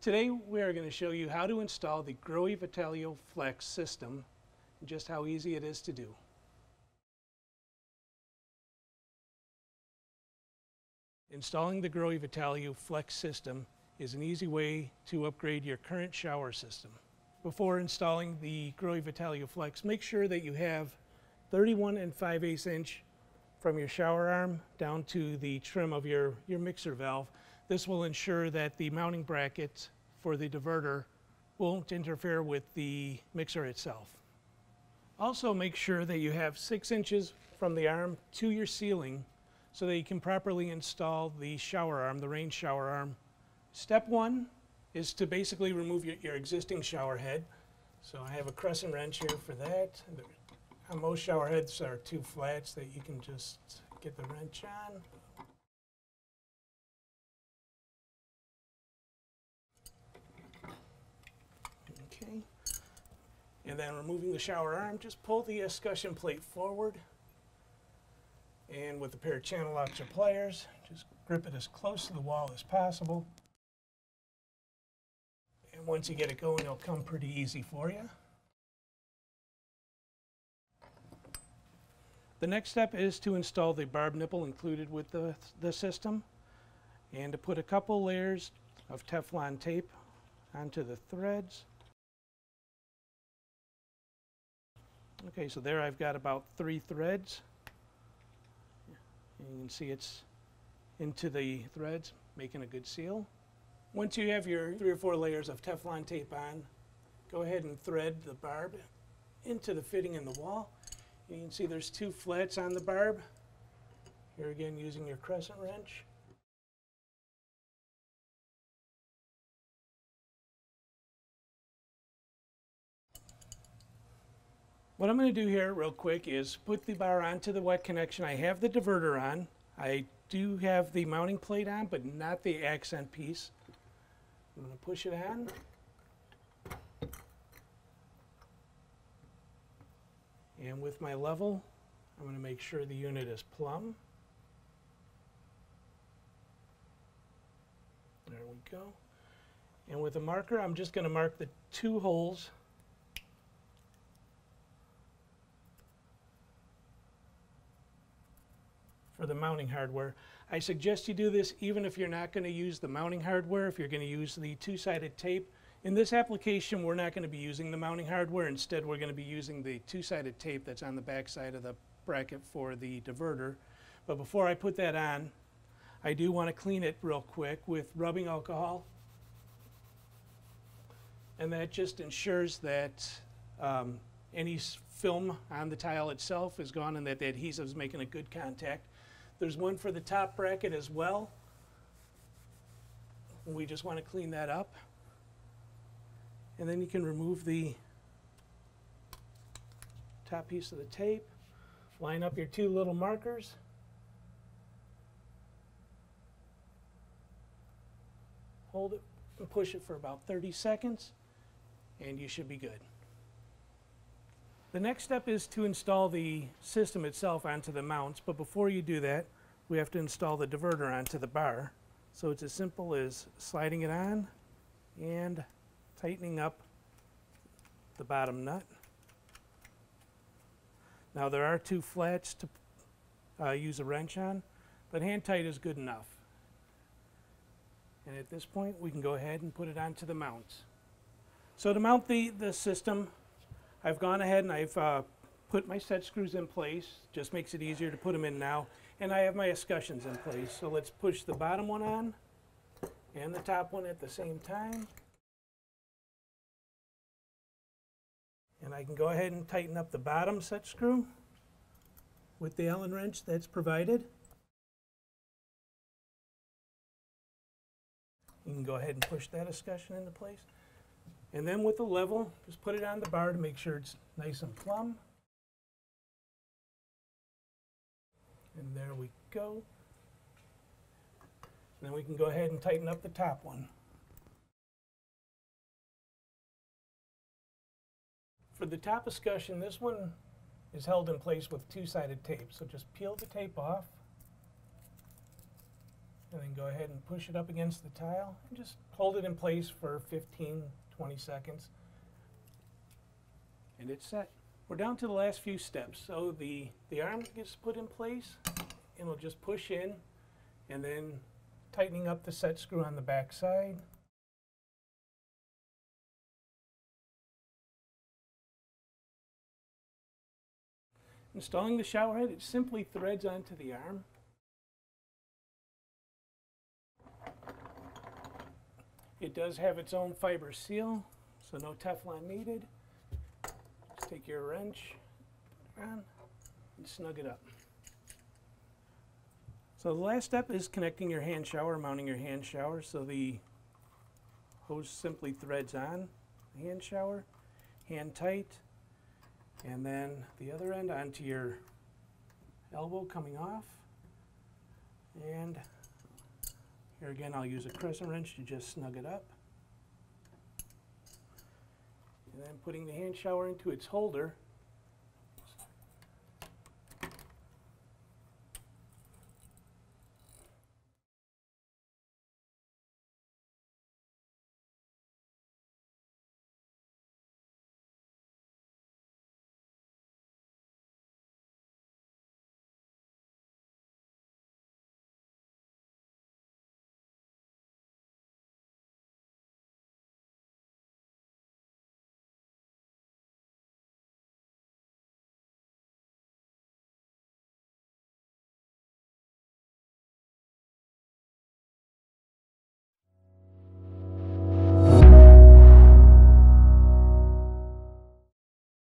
Today we are going to show you how to install the Grohe Vitalio Flex system and just how easy it is to do. Installing the Grohe Vitalio Flex system is an easy way to upgrade your current shower system. Before installing the Grohe Vitalio Flex, make sure that you have 31 5/8 inch from your shower arm down to the trim of your mixer valve. This will ensure that the mounting bracket for the diverter won't interfere with the mixer itself. Also make sure that you have 6 inches from the arm to your ceiling so that you can properly install the shower arm, the rain shower arm. Step one is to basically remove your existing shower head. So I have a crescent wrench here for that. Most shower heads are 2 flats that you can just get the wrench on. Okay. And then removing the shower arm, just pull the escutcheon plate forward. And with a pair of channel locks or pliers, just grip it as close to the wall as possible. And once you get it going, it'll come pretty easy for you. The next step is to install the barb nipple included with the system, and to put a couple layers of Teflon tape onto the threads. Okay, so there I've got about 3 threads. And you can see it's into the threads, making a good seal. Once you have your 3 or 4 layers of Teflon tape on, go ahead and thread the barb into the fitting in the wall. You can see there's 2 flats on the barb. Here again using your crescent wrench. What I'm going to do here real quick is put the bar onto the wet connection. I have the diverter on. I do have the mounting plate on, but not the accent piece. I'm going to push it on. And with my level, I'm going to make sure the unit is plumb. There we go. And with a marker, I'm just going to mark the 2 holes for the mounting hardware. I suggest you do this even if you're not going to use the mounting hardware, if you're going to use the 2-sided tape. In this application, we're not going to be using the mounting hardware. Instead, we're going to be using the 2-sided tape that's on the back side of the bracket for the diverter. But before I put that on, I do want to clean it real quick with rubbing alcohol. And that just ensures that any film on the tile itself is gone and that the adhesive is making a good contact. There's one for the top bracket as well. We just want to clean that up. And then you can remove the top piece of the tape. Line up your 2 little markers. Hold it and push it for about 30 seconds, and you should be good. The next step is to install the system itself onto the mounts, but before you do that, we have to install the diverter onto the bar. So it's as simple as sliding it on and tightening up the bottom nut. Now there are 2 flats to use a wrench on, but hand tight is good enough. And at this point we can go ahead and put it onto the mounts. So to mount the system, I've gone ahead and I've put my set screws in place. Just makes it easier to put them in now. And I have my escutcheons in place. So let's push the bottom one on and the top one at the same time. And I can go ahead and tighten up the bottom set screw with the Allen wrench that's provided. You can go ahead and push that escutcheon into place. And then with the level, just put it on the bar to make sure it's nice and plumb. And there we go. And then we can go ahead and tighten up the top one. For the top escutcheon, this one is held in place with 2-sided tape. So just peel the tape off and then go ahead and push it up against the tile and just hold it in place for 15, 20 seconds. And it's set. We're down to the last few steps. So the arm gets put in place and we'll just push in and then tightening up the set screw on the back side. Installing the shower head, it simply threads onto the arm. It does have its own fiber seal, so no Teflon needed. Just take your wrench on and snug it up. So the last step is connecting your hand shower, mounting your hand shower. So the hose simply threads on the hand shower, hand tight, and then the other end onto your elbow coming off. And here again, I'll use a crescent wrench to just snug it up. And then putting the hand shower into its holder,